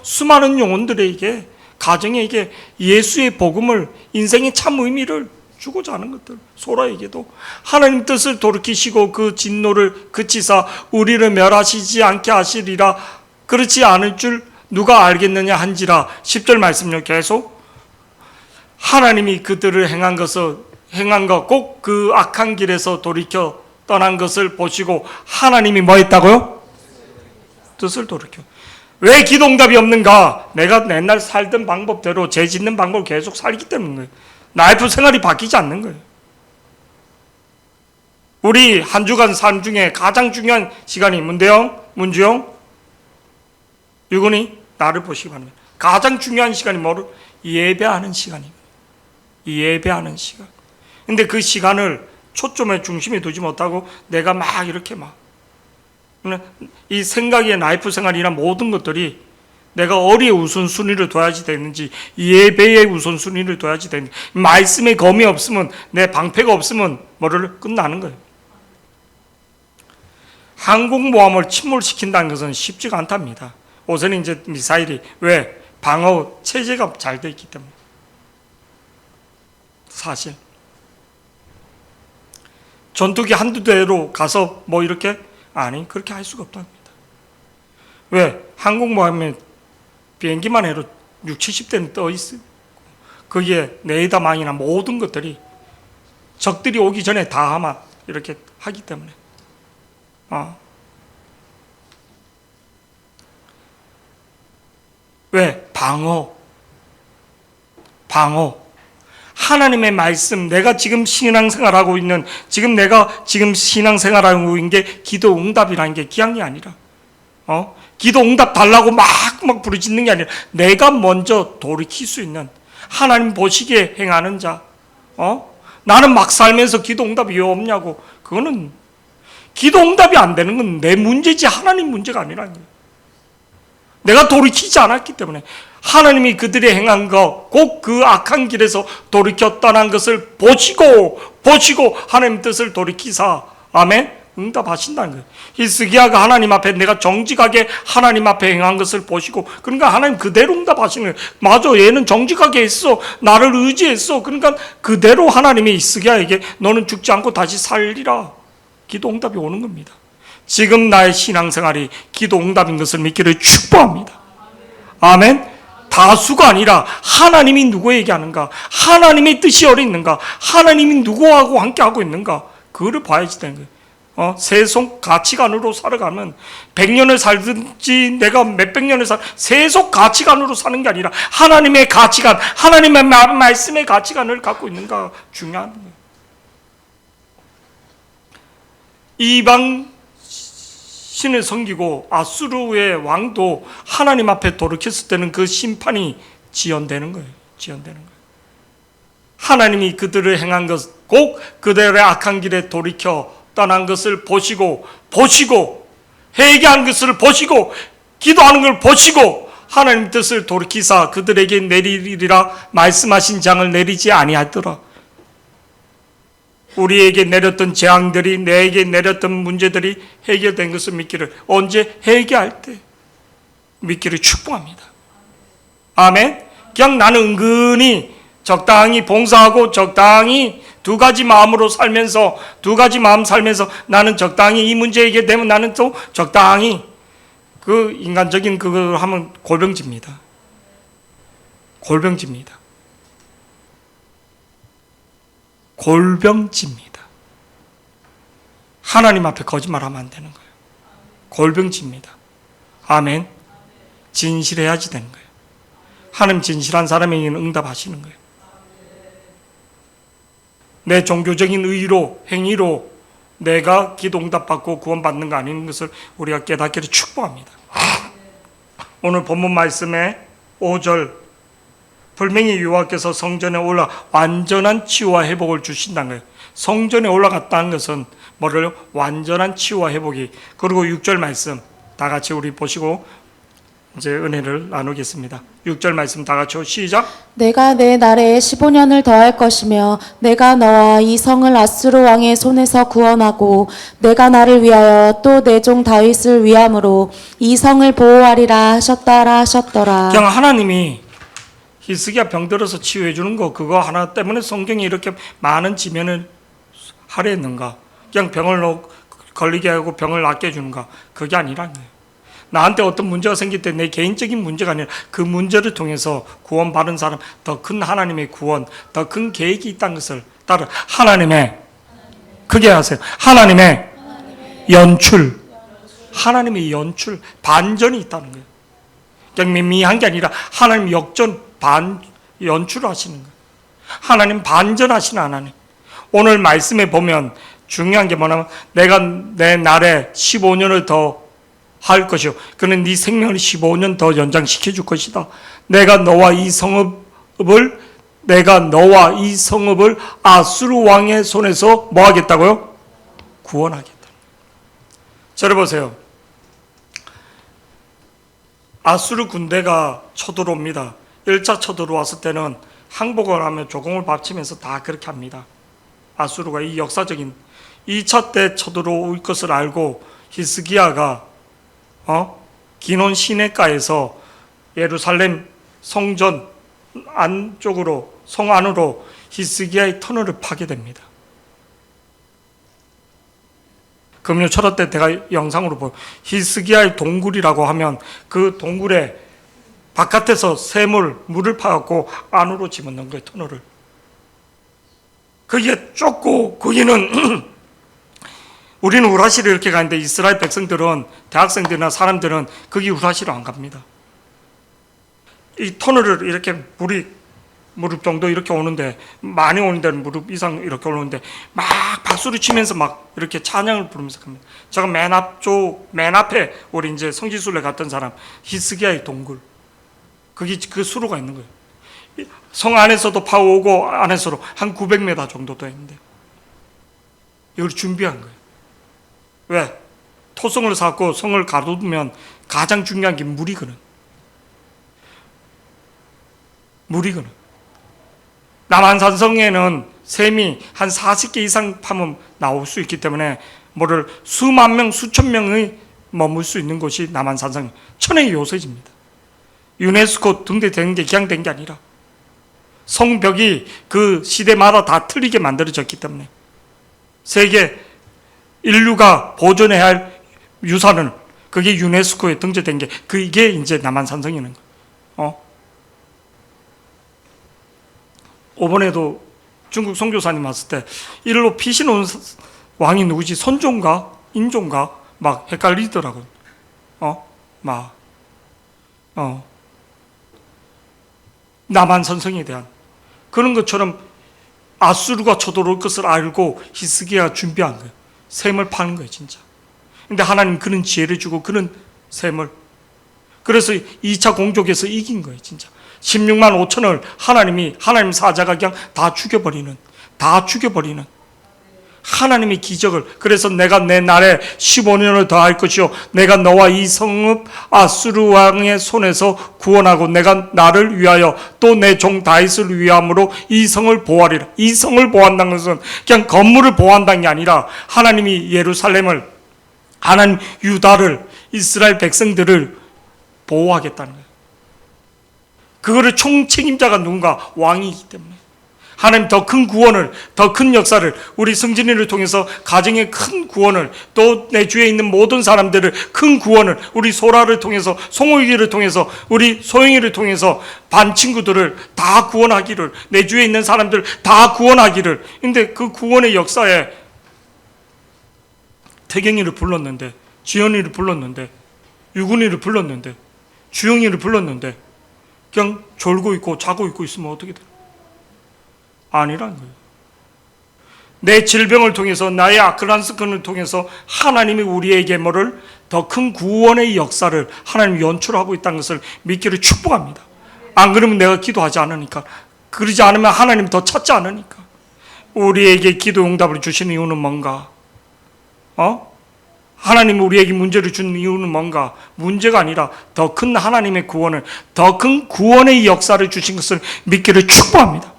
수많은 영혼들에게 가정에게 예수의 복음을 인생의 참 의미를 주고자 하는 것들 소라에게도 하나님 뜻을 돌이키시고 그 진노를 그치사 우리를 멸하시지 않게 하시리라. 그렇지 않을 줄 누가 알겠느냐 한지라. 10절 말씀요. 계속 하나님이 그들을 행한 것 꼭 그 악한 길에서 돌이켜 떠난 것을 보시고 하나님이 뭐 했다고요? 뜻을 돌이켜. 왜 기도응답이 없는가? 내가 맨날 살던 방법대로 죄 짓는 방법을 계속 살기 때문인 거예요. 라이프 생활이 바뀌지 않는 거예요. 우리 한 주간 삶 중에 가장 중요한 시간이 문대영, 문주영, 유근이 나를 보시기 바랍니다. 가장 중요한 시간이 뭐를? 예배하는 시간입니다. 예배하는 시간. 근데 그 시간을 초점에 중심에 두지 못하고 내가 막 이렇게 이 생각의 라이프 생활이나 모든 것들이 내가 어디에 우선순위를 둬야지 되는지 예배의 우선순위를 둬야지 되는지 말씀의 검이 없으면 내 방패가 없으면 뭐를 끝나는 거예요. 항공모함을 침몰시킨다는 것은 쉽지가 않답니다. 우선 이제 미사일이 왜? 방어 체제가 잘 돼 있기 때문에. 사실 전투기 한두 대로 가서 뭐 이렇게 아니 그렇게 할 수가 없답니다. 왜? 항공모함에 비행기만 해도 6, 70대는 떠 있어요. 거기에 레이더망이나 모든 것들이 적들이 오기 전에 다 아마 이렇게 하기 때문에 왜? 방어 하나님의 말씀, 내가 지금 신앙생활하고 있는 내가 지금 신앙생활하고 있는 게 기도 응답이라는 게 기한 게 아니라 기도 응답 달라고 막 부르짖는 게 아니라 내가 먼저 돌이킬 수 있는 하나님 보시기에 행하는 자. 나는 막 살면서 기도 응답이 왜 없냐고. 그거는 기도 응답이 안 되는 건 내 문제지 하나님 문제가 아니라는 거예요. 내가 돌이키지 않았기 때문에 하나님이 그들이 행한 것, 꼭 그 악한 길에서 돌이켜 떠난 것을 보시고 하나님 뜻을 돌이키사 아멘 응답하신다는 거예요. 히스기야가 하나님 앞에 내가 정직하게 하나님 앞에 행한 것을 보시고 그러니까 하나님 그대로 응답하시는 거예요. 맞아, 얘는 정직하게 했어, 나를 의지했어. 그러니까 그대로 하나님이 히스기야에게 너는 죽지 않고 다시 살리라 기도 응답이 오는 겁니다. 지금 나의 신앙생활이 기도 응답인 것을 믿기를 축복합니다. 아멘. 다수가 아니라 하나님이 누구에게 하는가, 하나님의 뜻이 어디 있는가, 하나님이 누구하고 함께하고 있는가, 그거를 봐야지 되는 거예요. 세속 가치관으로 살아가면 100년을 살든지 내가 몇백 년을 세속 가치관으로 사는 게 아니라 하나님의 가치관, 하나님의 말씀의 가치관을 갖고 있는가 중요한 거예요. 이방 신을 섬기고 아수르의 왕도 하나님 앞에 돌이켰을 때는 그 심판이 지연되는 거예요. 지연되는 거예요. 하나님이 그들을 행한 것, 꼭 그들의 악한 길에 돌이켜 떠난 것을 보시고 회개한 것을 보시고 기도하는 걸 보시고 하나님 뜻을 돌이키사 그들에게 내리리라 말씀하신 장을 내리지 아니하더라. 우리에게 내렸던 재앙들이, 내게 내렸던 문제들이 해결된 것을 믿기를, 언제? 회개할 때 믿기를 축복합니다. 아멘. 그냥 나는 은근히 적당히 봉사하고 적당히 두 가지 마음으로 살면서, 두 가지 마음 살면서 나는 적당히 이 문제 해결되면 나는 또 적당히, 그 인간적인 그걸 하면 골병집니다. 골병집니다. 골병집니다. 하나님 앞에 거짓말하면 안 되는 거예요. 골병집니다. 아멘. 진실해야지 되는 거예요. 하나님 진실한 사람에게는 응답하시는 거예요. 내 종교적인 의로, 행위로 내가 기도 응답받고 구원받는 거 아닌 것을 우리가 깨닫기를 축복합니다. 오늘 본문 말씀에 5절, 분명히 여호와께서 성전에 올라 완전한 치유와 회복을 주신다는 거예요. 성전에 올라갔다는 것은 뭐를? 완전한 치유와 회복이. 그리고 6절 말씀 다 같이 우리 보시고 이제 은혜를 나누겠습니다. 6절 말씀 다 같이 시작. 내가 내 날에 15년을 더할 것이며 내가 너와 이 성을 아수르 왕의 손에서 구원하고 내가 나를 위하여 또 내 종 다윗을 위함으로 이 성을 보호하리라 하셨더라. 그냥 하나님이 히스기야 병들어서 치유해 주는 거, 그거 하나 때문에 성경에 이렇게 많은 지면을 하려 했는가? 그냥 병을 걸리게 하고 병을 낫게 해주는가? 그게 아니라는 거예요. 나한테 어떤 문제가 생길 때 내 개인적인 문제가 아니라 그 문제를 통해서 구원받은 사람, 더 큰 하나님의 구원, 더 큰 계획이 있다는 것을 따라 하나님의, 크게 하세요. 하나님의 연출, 하나님의 연출, 반전이 있다는 거예요. 그냥 미미한 게 아니라 하나님 역전, 연출을 하시는 거예요. 하나님 반전하시는 하나님. 오늘 말씀에 보면 중요한 게 뭐냐면 내가 내 날에 15년을 더 할 것이요. 그는 네 생명을 15년 더 연장시켜 줄 것이다. 내가 너와 이 성읍을 아수르 왕의 손에서 뭐 하겠다고요? 구원하겠다. 들어보세요. 아수르 군대가 쳐들어옵니다. 1차 쳐들어왔을 때는 항복을 하며 조공을 바치면서 다 그렇게 합니다. 아수르가 이 역사적인 2차 때 쳐들어올 것을 알고 히스기야가 기논 시내가에서 예루살렘 성전 안쪽으로, 성 안으로 히스기야의 터널을 파게 됩니다. 금요 철학 때 제가 영상으로 보여 히스기야의 동굴이라고 하면 그 동굴에 바깥에서 물을 파갖고 안으로 집어넣는 거예요, 터널을. 그게 좁고 거기는 우리는 우라시를 이렇게 가는데 이스라엘 백성들은, 대학생들이나 사람들은 거기 우라시로 안 갑니다. 이 터널을 이렇게 무릎 정도 이렇게 오는데, 많이 오는 데는 무릎 이상 이렇게 오는데 막 박수를 치면서 막 이렇게 찬양을 부르면서 갑니다. 제가 맨 앞에 우리 이제 성지순례 갔던 사람, 히스기야의 동굴, 거기 그 수로가 있는 거예요. 성 안에서도 파오고 안에서도 한 900m 정도 되는데 이걸 준비한 거예요. 왜? 토성을 쌓고 성을 가두면 가장 중요한 게 물이거든. 남한산성에는 샘이 한 40개 이상 파면 나올 수 있기 때문에 뭐를 수만 명, 수천 명의 머물 수 있는 곳이 남한산성, 천혜의 요새지입니다. 유네스코 등재된 게 그냥 된 게 아니라 성벽이 그 시대마다 다 틀리게 만들어졌기 때문에 세계 인류가 보존해야 할 유산은 그게 유네스코에 등재된 게, 그게 이제 남한산성이는 거예요. 이번에도 중국 선교사님 왔을 때 이리로 피신 온 왕이 누구지? 선종가? 인종가? 막 헷갈리더라고요. 남한산성에 대한 그런 것처럼 아수르가 쳐들어올 것을 알고 히스기야가 준비한 거예요. 샘을 파는 거예요, 진짜. 근데 하나님 그런 지혜를 주고 그런 셈을, 그래서 2차 공족에서 이긴 거예요. 진짜 16만 5천을 하나님 사자가 그냥 다 죽여버리는 하나님의 기적을. 그래서 내가 내 날에 15년을 더할 것이요 내가 너와 이 성읍 아수르 왕의 손에서 구원하고 내가 나를 위하여 또 내 종 다윗을 위함으로 이 성을 보호하리라. 이 성을 보호한다는 것은 그냥 건물을 보호한다는 게 아니라 하나님이 예루살렘을, 하나님 유다를, 이스라엘 백성들을 보호하겠다는 거예요. 그거를 총책임자가 누군가? 왕이기 때문에. 하나님 더 큰 구원을, 더 큰 역사를, 우리 승진이를 통해서 가정의 큰 구원을, 또 내 주위에 있는 모든 사람들을 큰 구원을, 우리 소라를 통해서, 송호이를 통해서, 우리 소영이를 통해서 반 친구들을 다 구원하기를, 내 주위에 있는 사람들 다 구원하기를. 근데 그 구원의 역사에 태경이를 불렀는데, 지연이를 불렀는데, 유근이를 불렀는데, 주영이를 불렀는데 그냥 졸고 있고 자고 있고 있으면 어떻게 돼요? 아니란 거예요. 내 질병을 통해서, 나의 아크란스건을 통해서 하나님이 우리에게 뭐를, 더 큰 구원의 역사를 하나님이 연출하고 있다는 것을 믿기를 축복합니다. 안 그러면 내가 기도하지 않으니까, 그러지 않으면 하나님 더 찾지 않으니까. 우리에게 기도 응답을 주신 이유는 뭔가? 하나님이 우리에게 문제를 준 이유는 뭔가? 문제가 아니라 더 큰 하나님의 구원을, 더 큰 구원의 역사를 주신 것을 믿기를 축복합니다.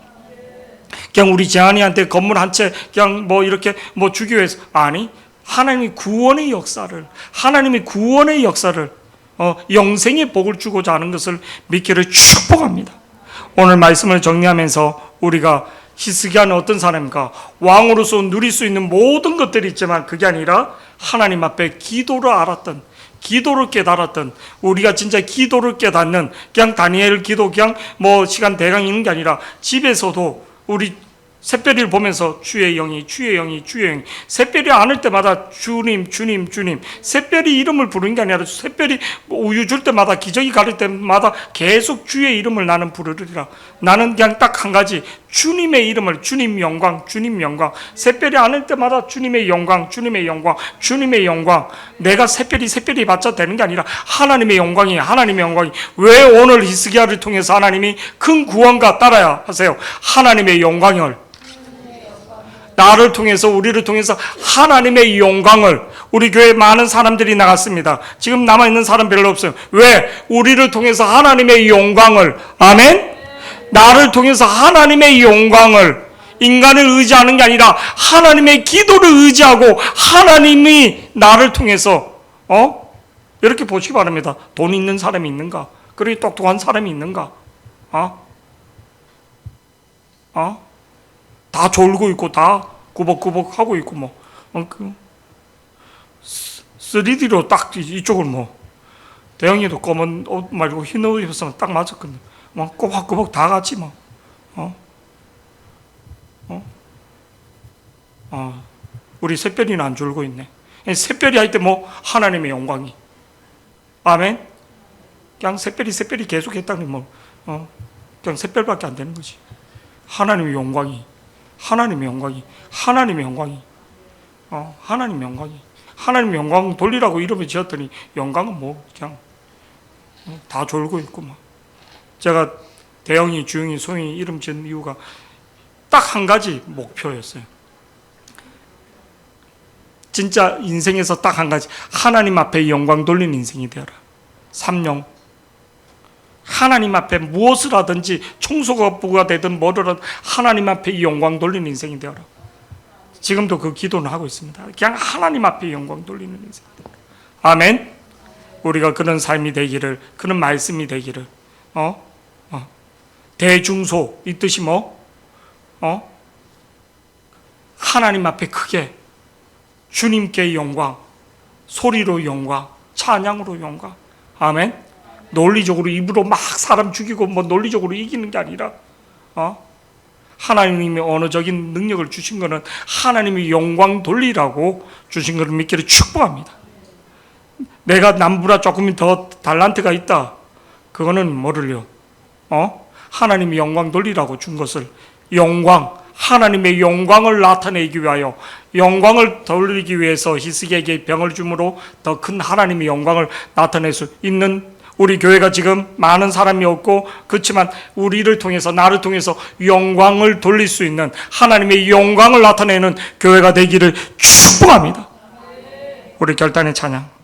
그냥 우리 재한이한테 건물 한 채 그냥 뭐 이렇게 뭐 주기 위해서, 아니, 하나님이 구원의 역사를, 하나님이 구원의 역사를, 영생의 복을 주고자 하는 것을 믿기를 축복합니다. 오늘 말씀을 정리하면서 우리가 히스기야는 어떤 사람인가? 왕으로서 누릴 수 있는 모든 것들이 있지만 그게 아니라 하나님 앞에 기도를 알았던, 기도를 깨달았던, 우리가 진짜 기도를 깨닫는, 그냥 다니엘 기도 그냥 뭐 시간 대강 있는 게 아니라 집에서도 우리 샛별이를 보면서 주의 영이, 주의 영이, 주의 영이, 샛별이 안을 때마다 주님, 주님, 주님, 샛별이 이름을 부르는 게 아니라 샛별이 우유 줄 때마다, 기저귀 가릴 때마다 계속 주의 이름을 나는 부르리라. 나는 그냥 딱 한 가지, 주님의 이름을, 주님 영광, 주님 영광. 샛별이 안을 때마다 주님의 영광, 주님의 영광, 주님의 영광. 내가 샛별이 받자 되는 게 아니라 하나님의 영광이, 하나님의 영광이. 왜 오늘 히스기야를 통해서 하나님이 큰 구원과 따라야 하세요? 하나님의 영광을, 나를 통해서, 우리를 통해서 하나님의 영광을. 우리 교회에 많은 사람들이 나갔습니다. 지금 남아있는 사람 별로 없어요. 왜? 우리를 통해서 하나님의 영광을. 아멘? 나를 통해서 하나님의 영광을, 인간을 의지하는 게 아니라 하나님의 기도를 의지하고 하나님이 나를 통해서, 이렇게 보시기 바랍니다. 돈 있는 사람이 있는가? 그렇게 똑똑한 사람이 있는가? 다 졸고 있고 다 꾸벅꾸벅 하고 있고 뭐 3D로 딱 이쪽을 뭐 대영이도 검은 옷 말고 흰 옷 입었으면 딱 맞았거든. 뭐 꼬박꼬박 다 같이 뭐 우리 샛별이는 안 졸고 있네. 샛별이 할 때 뭐 하나님의 영광이. 아멘. 그냥 샛별이 계속 했다니 뭐 그냥 샛별밖에 안 되는 거지. 하나님의 영광이, 하나님의 영광이, 하나님의 영광이, 하나님의 영광이, 하나님의 영광 돌리라고 이름을 지었더니 영광은 뭐 그냥 다 졸고 있고 막. 제가 대영이, 주영이, 소영이 이름 지은 이유가 딱 한 가지 목표였어요. 진짜 인생에서 딱 한 가지, 하나님 앞에 영광 돌리는 인생이 되어라. 삼령. 하나님 앞에 무엇을 하든지, 청소부가 되든 뭐를 하든 하나님 앞에 이 영광 돌리는 인생이 되어라. 지금도 그 기도는 하고 있습니다. 그냥 하나님 앞에 영광 돌리는 인생. 아멘. 우리가 그런 삶이 되기를, 그런 말씀이 되기를. 대중소 이 뜻이 뭐? 하나님 앞에 크게 주님께 영광, 소리로 영광, 찬양으로 영광. 아멘. 논리적으로 입으로 막 사람 죽이고 뭐 논리적으로 이기는 게 아니라 하나님이 언어적인 능력을 주신 거는 하나님이 영광 돌리라고 주신 것을 믿기를 축복합니다. 내가 남보다 조금 더 달란트가 있다. 그거는 뭐를요? 하나님이 영광 돌리라고 준 것을, 영광, 하나님의 영광을 나타내기 위하여, 영광을 돌리기 위해서 히스기야에게 병을 주므로 더 큰 하나님의 영광을 나타낼 수 있는 우리 교회가 지금 많은 사람이 없고, 그렇지만 우리를 통해서, 나를 통해서 영광을 돌릴 수 있는, 하나님의 영광을 나타내는 교회가 되기를 축복합니다. 우리 결단의 찬양.